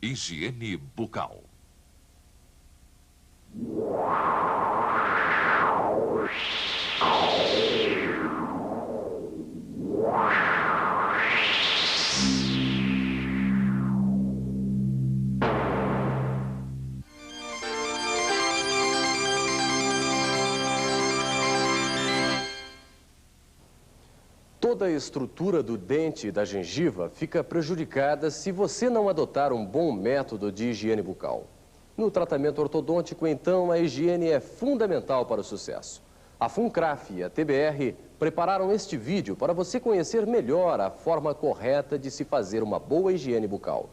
Higiene bucal. Toda a estrutura do dente e da gengiva fica prejudicada se você não adotar um bom método de higiene bucal. No tratamento ortodôntico, então, a higiene é fundamental para o sucesso. A Funcraf e a TBR prepararam este vídeo para você conhecer melhor a forma correta de se fazer uma boa higiene bucal.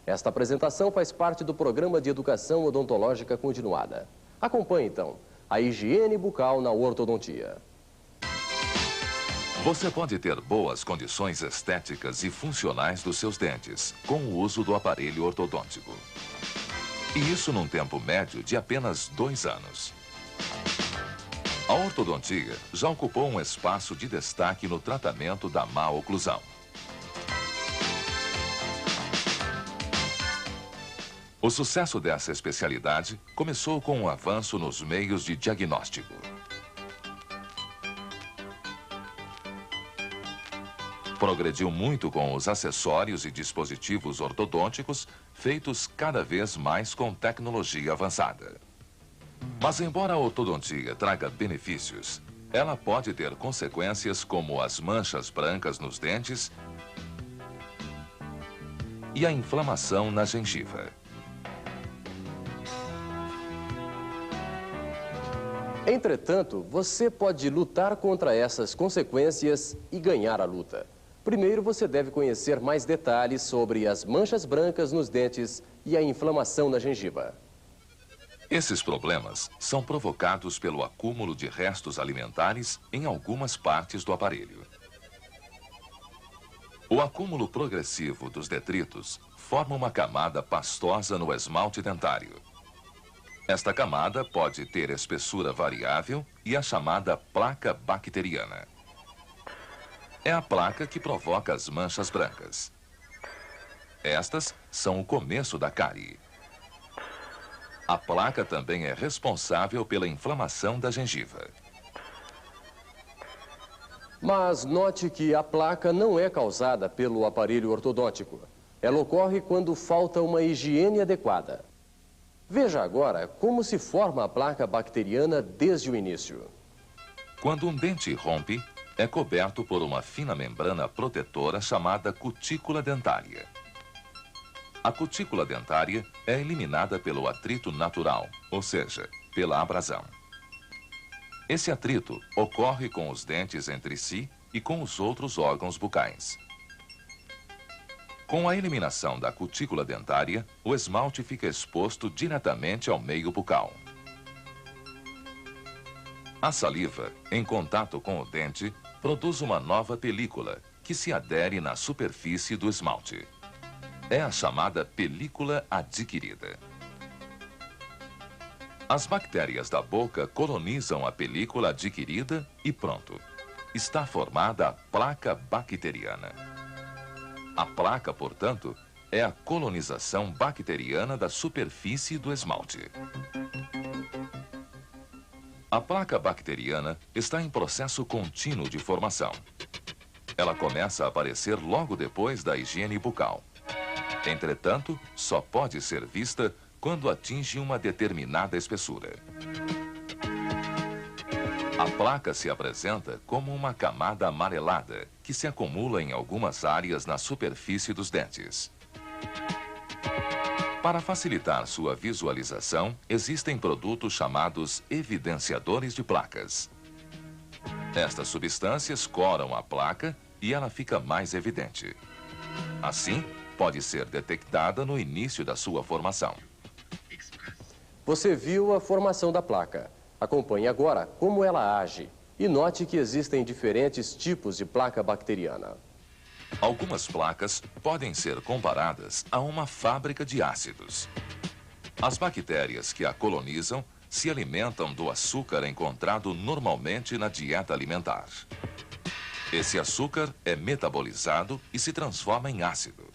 Esta apresentação faz parte do Programa de Educação Odontológica Continuada. Acompanhe, então, a higiene bucal na ortodontia. Você pode ter boas condições estéticas e funcionais dos seus dentes com o uso do aparelho ortodôntico. E isso num tempo médio de apenas 2 anos. A ortodontia já ocupou um espaço de destaque no tratamento da má oclusão. O sucesso dessa especialidade começou com um avanço nos meios de diagnóstico. Progrediu muito com os acessórios e dispositivos ortodônticos feitos cada vez mais com tecnologia avançada. Mas embora a ortodontia traga benefícios, ela pode ter consequências como as manchas brancas nos dentes e a inflamação na gengiva. Entretanto, você pode lutar contra essas consequências e ganhar a luta. Primeiro, você deve conhecer mais detalhes sobre as manchas brancas nos dentes e a inflamação na gengiva. Esses problemas são provocados pelo acúmulo de restos alimentares em algumas partes do aparelho. O acúmulo progressivo dos detritos forma uma camada pastosa no esmalte dentário. Esta camada pode ter espessura variável e a chamada placa bacteriana. É a placa que provoca as manchas brancas. Estas são o começo da cárie. A placa também é responsável pela inflamação da gengiva. Mas note que a placa não é causada pelo aparelho ortodôntico. Ela ocorre quando falta uma higiene adequada. Veja agora como se forma a placa bacteriana desde o início. Quando um dente rompe, é coberto por uma fina membrana protetora chamada cutícula dentária. A cutícula dentária é eliminada pelo atrito natural, ou seja, pela abrasão. Esse atrito ocorre com os dentes entre si e com os outros órgãos bucais. Com a eliminação da cutícula dentária, o esmalte fica exposto diretamente ao meio bucal. A saliva, em contato com o dente, produz uma nova película que se adere na superfície do esmalte. É a chamada película adquirida. As bactérias da boca colonizam a película adquirida e pronto. Está formada a placa bacteriana. A placa, portanto, é a colonização bacteriana da superfície do esmalte. A placa bacteriana está em processo contínuo de formação. Ela começa a aparecer logo depois da higiene bucal. Entretanto, só pode ser vista quando atinge uma determinada espessura. A placa se apresenta como uma camada amarelada que se acumula em algumas áreas na superfície dos dentes. Para facilitar sua visualização, existem produtos chamados evidenciadores de placas. Estas substâncias coram a placa e ela fica mais evidente. Assim, pode ser detectada no início da sua formação. Você viu a formação da placa. Acompanhe agora como ela age e note que existem diferentes tipos de placa bacteriana. Algumas placas podem ser comparadas a uma fábrica de ácidos. As bactérias que a colonizam se alimentam do açúcar encontrado normalmente na dieta alimentar. Esse açúcar é metabolizado e se transforma em ácido.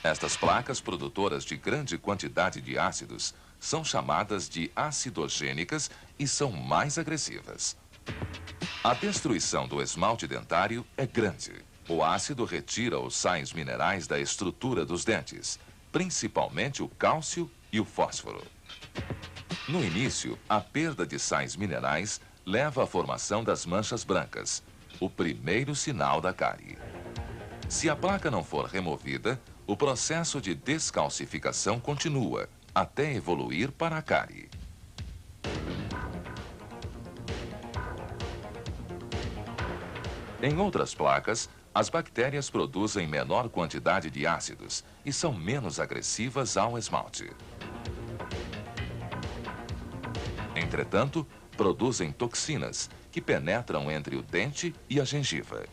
Estas placas produtoras de grande quantidade de ácidos são chamadas de acidogênicas e são mais agressivas. A destruição do esmalte dentário é grande. O ácido retira os sais minerais da estrutura dos dentes, principalmente o cálcio e o fósforo. No início, a perda de sais minerais leva à formação das manchas brancas, o primeiro sinal da cárie. Se a placa não for removida, o processo de descalcificação continua, até evoluir para a cárie. Em outras placas, as bactérias produzem menor quantidade de ácidos e são menos agressivas ao esmalte. Entretanto, produzem toxinas que penetram entre o dente e a gengiva.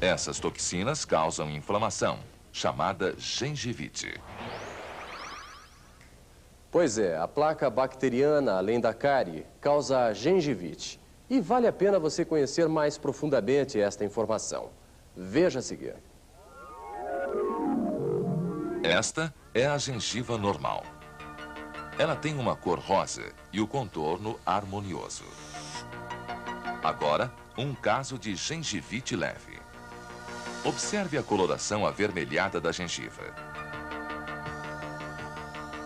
Essas toxinas causam inflamação, chamada gengivite. Pois é, a placa bacteriana, além da cárie, causa a gengivite. E vale a pena você conhecer mais profundamente esta informação. Veja a seguir. Esta é a gengiva normal. Ela tem uma cor rosa e o contorno harmonioso. Agora, um caso de gengivite leve. Observe a coloração avermelhada da gengiva.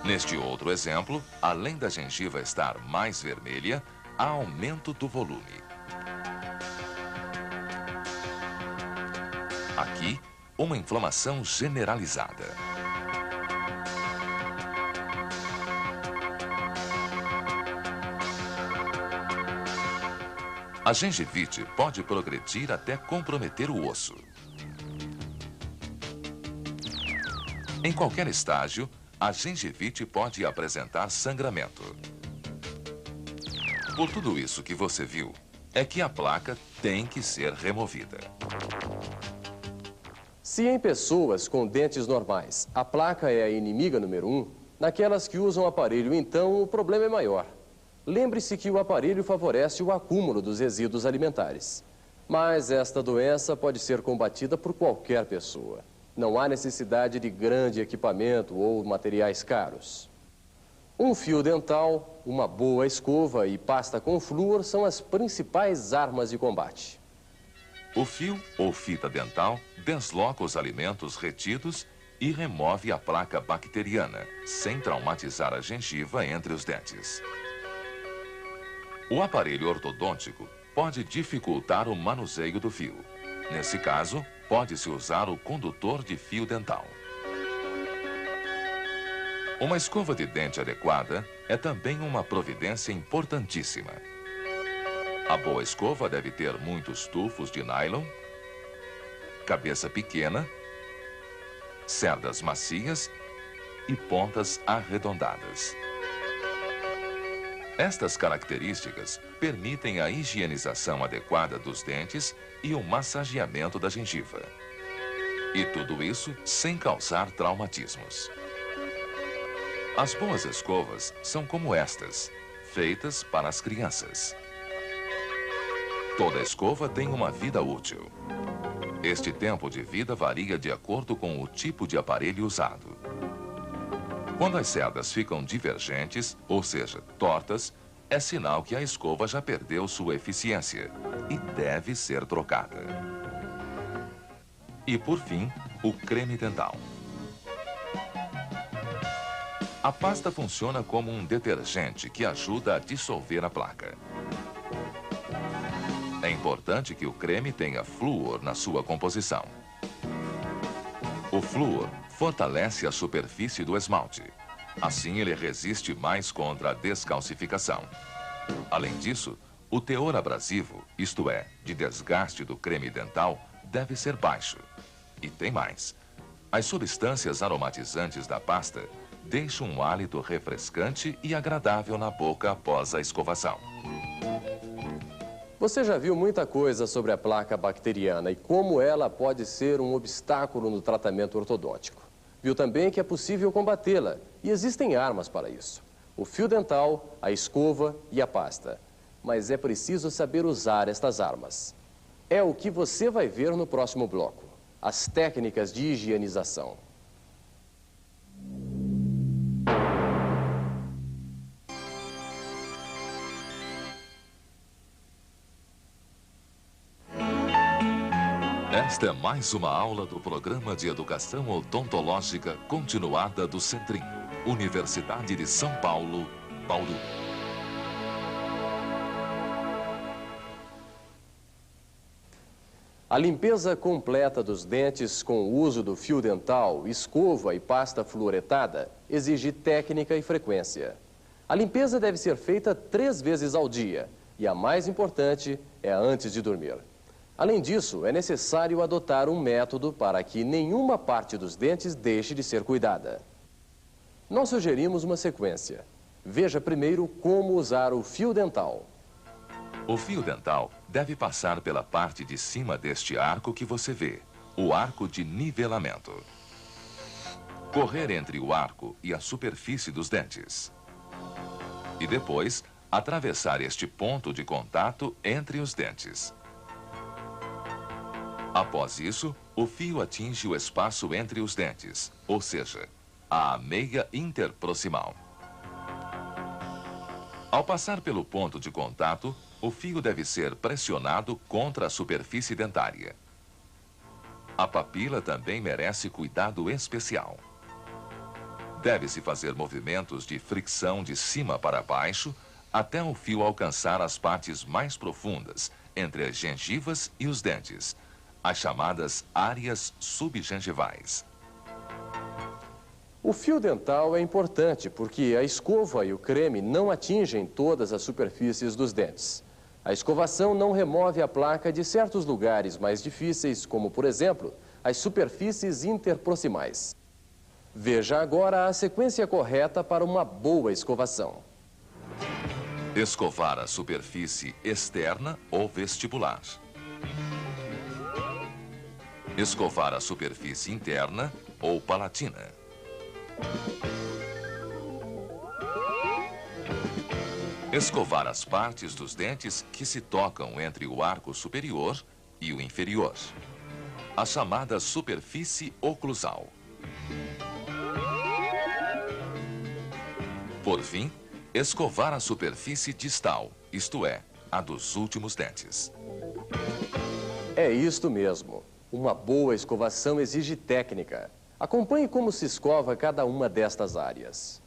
Neste outro exemplo, além da gengiva estar mais vermelha, há aumento do volume. Aqui, uma inflamação generalizada. A gengivite pode progredir até comprometer o osso. Em qualquer estágio, a gengivite pode apresentar sangramento. Por tudo isso que você viu, é que a placa tem que ser removida. Se em pessoas com dentes normais a placa é a inimiga número 1, naquelas que usam aparelho, então, o problema é maior. Lembre-se que o aparelho favorece o acúmulo dos resíduos alimentares. Mas esta doença pode ser combatida por qualquer pessoa. Não há necessidade de grande equipamento ou materiais caros. Um fio dental, uma boa escova e pasta com flúor são as principais armas de combate. O fio ou fita dental desloca os alimentos retidos e remove a placa bacteriana, sem traumatizar a gengiva entre os dentes. O aparelho ortodôntico pode dificultar o manuseio do fio. Nesse caso, pode-se usar o condutor de fio dental. Uma escova de dente adequada é também uma providência importantíssima. A boa escova deve ter muitos tufos de nylon, cabeça pequena, cerdas macias e pontas arredondadas. Estas características permitem a higienização adequada dos dentes e o massageamento da gengiva. E tudo isso sem causar traumatismos. As boas escovas são como estas, feitas para as crianças. Toda escova tem uma vida útil. Este tempo de vida varia de acordo com o tipo de aparelho usado. Quando as cerdas ficam divergentes, ou seja, tortas, é sinal que a escova já perdeu sua eficiência e deve ser trocada. E por fim, o creme dental. A pasta funciona como um detergente que ajuda a dissolver a placa. É importante que o creme tenha flúor na sua composição. O flúor fortalece a superfície do esmalte. Assim, ele resiste mais contra a descalcificação. Além disso, o teor abrasivo, isto é, de desgaste do creme dental, deve ser baixo. E tem mais. As substâncias aromatizantes da pasta deixam um hálito refrescante e agradável na boca após a escovação. Você já viu muita coisa sobre a placa bacteriana e como ela pode ser um obstáculo no tratamento ortodôntico. Viu também que é possível combatê-la e existem armas para isso. O fio dental, a escova e a pasta. Mas é preciso saber usar estas armas. É o que você vai ver no próximo bloco. As técnicas de higienização. Esta é mais uma aula do Programa de Educação Odontológica Continuada do Centrinho, Universidade de São Paulo, Bauru. A limpeza completa dos dentes com o uso do fio dental, escova e pasta fluoretada exige técnica e frequência. A limpeza deve ser feita 3 vezes ao dia e a mais importante é antes de dormir. Além disso, é necessário adotar um método para que nenhuma parte dos dentes deixe de ser cuidada. Nós sugerimos uma sequência. Veja primeiro como usar o fio dental. O fio dental deve passar pela parte de cima deste arco que você vê, o arco de nivelamento. Correr entre o arco e a superfície dos dentes. E depois, atravessar este ponto de contato entre os dentes. Após isso, o fio atinge o espaço entre os dentes, ou seja, a ameia interproximal. Ao passar pelo ponto de contato, o fio deve ser pressionado contra a superfície dentária. A papila também merece cuidado especial. Deve-se fazer movimentos de fricção de cima para baixo até o fio alcançar as partes mais profundas, entre as gengivas e os dentes, as chamadas áreas subgengivais. O fio dental é importante porque a escova e o creme não atingem todas as superfícies dos dentes. A escovação não remove a placa de certos lugares mais difíceis, como, por exemplo, as superfícies interproximais. Veja agora a sequência correta para uma boa escovação. Escovar a superfície externa ou vestibular. Escovar a superfície interna ou palatina. Escovar as partes dos dentes que se tocam entre o arco superior e o inferior, a chamada superfície oclusal. Por fim, escovar a superfície distal, isto é, a dos últimos dentes. É isto mesmo. Uma boa escovação exige técnica. Acompanhe como se escova cada uma destas áreas.